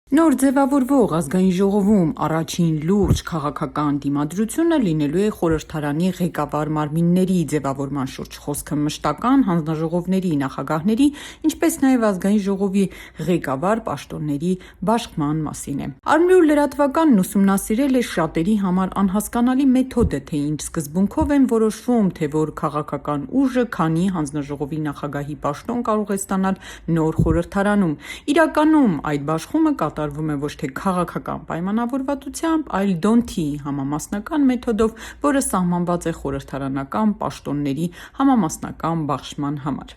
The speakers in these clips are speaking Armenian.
Նոր ձևավորվող ազգային ժողովում առաջին լուրջ քաղաքական դիմադրությունը լինելու է խորհրդարանի ղեկավար մարմինների ձևավորման շուրջ։ Խոսքը մշտական հանձնաժողովների նախագահների, ինչպես նաև ազգային ժողովի ղեկավար պաշտոնների բաշխման մասին է։ Արմրու լրատվականն ուսումնասիրել է շատերի համար անհասկանալի մեթոդը, թե ինչ սկզբունքով են որոշվում, թե որ քաղաքական ուժը քանի հանձնաժողովի նախագահի պաշտոն կարող է ստանալ նոր խորհրդարանում։ Իրականում այդ բաշխումը կատարվում է ոչ թե քաղաքական պայմանավորվածությամբ, այլ դոնթի համամասնական մեթոդով, որը սահմանված է խորհրդարանական պաշտոնների համամասնական բաշխման համար։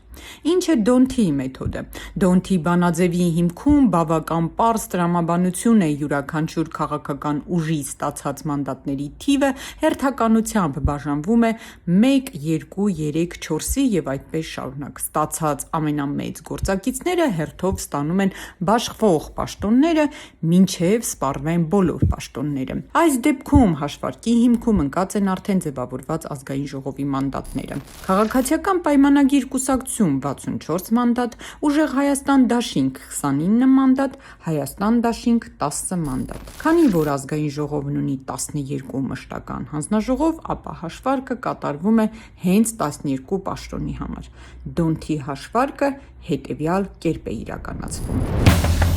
Ինչ է դոնթի մեթոդը։ Դոնթի բանաձևի հիմքում բավական պարզ տրամաբանություն է՝ յուրաքանչյուր քաղաքական ուժի ստացած մանդատների թիվը հերթականությամբ բաժանվում է 1, 2, 3, 4-ի և այդպես շարունակ։ Ստացած ամենամեծ գործակիցները հերթով ստանում են բաշխվող պաշտոնները, մինչև սպառվեն բոլոր պաշտոնները։ Այս դեպքում հաշվարկի հիմքում ընկած են արդեն ձևավորված ազգային ժողովի մանդատները։ Քաղաքացիական պայմանագիր կուսակցություն 64 մանդատ, Ուժեղ Հայաստան դաշինք 29 մանդատ, Հայաստան դաշինք 10 մանդատ։ Քանի որ ազգային ժողովն ունի 12 մշտական հանձնաժողով, ապա հաշվարկը կատարվում է հենց 12 պաշտոնի համար։ Դոնթի հաշվարկը հետևյալ կերպ է իրականացվում։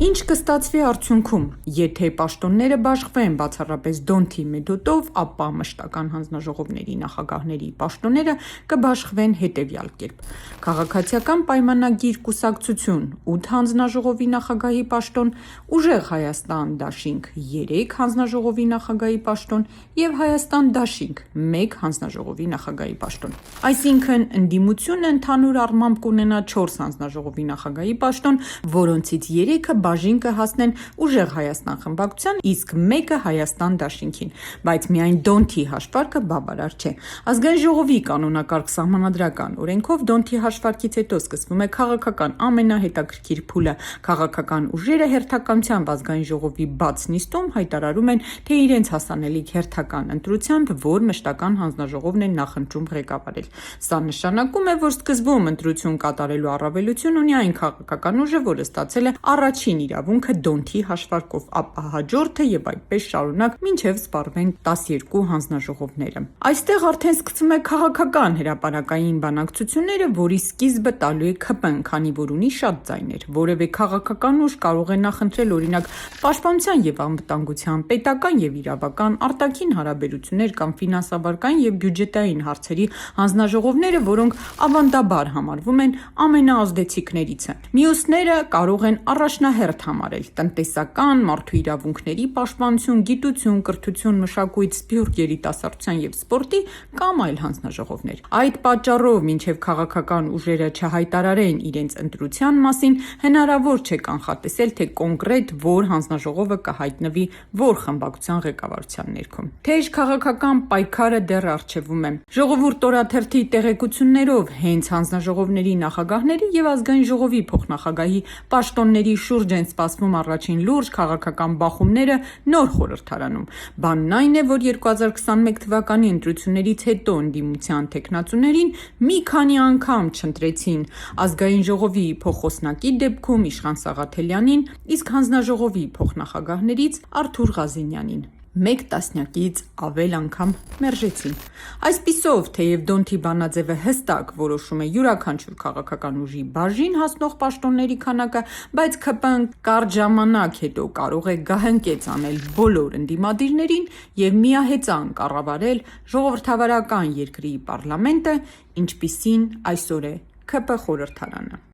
Ինչ կստացվի արդյունքում։ Եթե պաշտոնները բաշխվեն բացառապես դոնթի մեթոդով, ապա մշտական հանձնաժողովների նախագահների պաշտոնները կբաշխվեն հետևյալ կերպ։ Քաղաքացիական պայմանագիր կուսակցություն 8 հանձնաժողովի նախագահի պաշտոն, Ուժեղ Հայաստան դաշինք 3 հանձնաժողովի նախագահի պաշտոն և Հայաստան դաշինք 1 հանձնաժողովի նախագահի պաշտոն։ Այսինքն ընդդիմությունը ընդհանուր առմամբ կունենա 4 հանձնաժողովի նախագահի պաշտոն, որոնցից 3-ը բաժին կհասնեն Ուժեղ Հայաստան խմբակցության, իսկ 1-ը Հայաստան դաշինքին, բայց միայն դոնթի հաշվարկը բավարար չէ։ Ազգային ժողովի կանոնակարգ սահմանադրական օրենքով դոնթի հաշվարկից հետո սկսվում է քաղաքական ամենահետաքրքիր փուլը։ Քաղաքական ուժերը հերթականությամբ ազգային ժողովի բաց նիստում հայտարարում են, թե իրենց հասանելիք հերթական ընտրությամբ որ մշտական հանձնաժողովն են նախընտրում ղեկավարել։ Սա նշանակում է, որ սկզբում ընտրություն կատարելու առավելություն ունի այն քաղաքական ուժը, որը ստացել է առաջին իրավունքը դոնթի հաշվարկով, ապա հաջորդը և այդպես շարունակ, մինչև սպառվեն 12 հանձնաժողովները։ Այստեղ արդեն սկսվում է քաղաքական հրապարակային բանակցությունները, որի սկիզբը տալու է ՔՊ-ն, քանի որ ունի շատ ձայներ։ Որևէ քաղաքական ուժ կարող է նախընտրել օրինակ պաշտպանության և անվտանգության, պետական և իրավական, արտաքին հարաբերություններ կամ ֆինանսավարկային և բյուջետային հարցերի հանձնաժողովները, որոնք ավանդաբար համարվում են ամենաազդեցիկներիցը։ Մյուսները կարող են առաջնահերթ համարել տնտեսական, մարդու իրավունքների պաշտպանություն, գիտություն, կրթություն, մշակույթ, սփյուռք, երիտասարդության և սպորտի կամ այլ հանձնաժողովներ։ Այդ պատճառով, մինչև քաղաքական ուժերը չհայտարարեն իրենց ընտրության մասին, հնարավոր չէ կանխատեսել, թե կոնկրետ որ հանձնաժողովը կհայտնվի որ խմբակցության ղեկավարության ներքո։ Թեժ քաղաքական պայքարը դեռ առջևում է։ Ժողովուրդ օրաթերթի տեղեկություններով հենց հանձնաժողովների նախագահների և ազգային ժողովի փոխնախագահի պաշտոնների շուրջ են սպասվում առաջին լուրջ քաղաքական բախումները նոր խորհրդարանում։ Բանն այն է, որ 2021 թվականի ընտրություններից հետո ընդդիմության թեկնածուներին մի քանի անգամ չընտրեցին ազգային ժողովի փոխխոսնակի դեպքում Իշխան Սաղաթելյանին, իսկ հանձնաժողովի փոխնախագահներից Արթուր Ղազենյանին 1 տասնյակից ավել անգամ մերժեցին։ Այսպիսով, թեև դոնթի բանաձևը հստակ որոշում է յուրաքանչյուր քաղաքական ուժի բաժին հասնող պաշտոնների քանակը, բայց ՔՊ-ն կարճ ժամանակ հետո կարող է գահընկեց անել բոլոր ընդդիմադիրներին և միահեծան կառավարել ժողովրդավարական երկրի պառլամենտը, ինչպիսին այսօր է ՔՊ խորհրդարանը։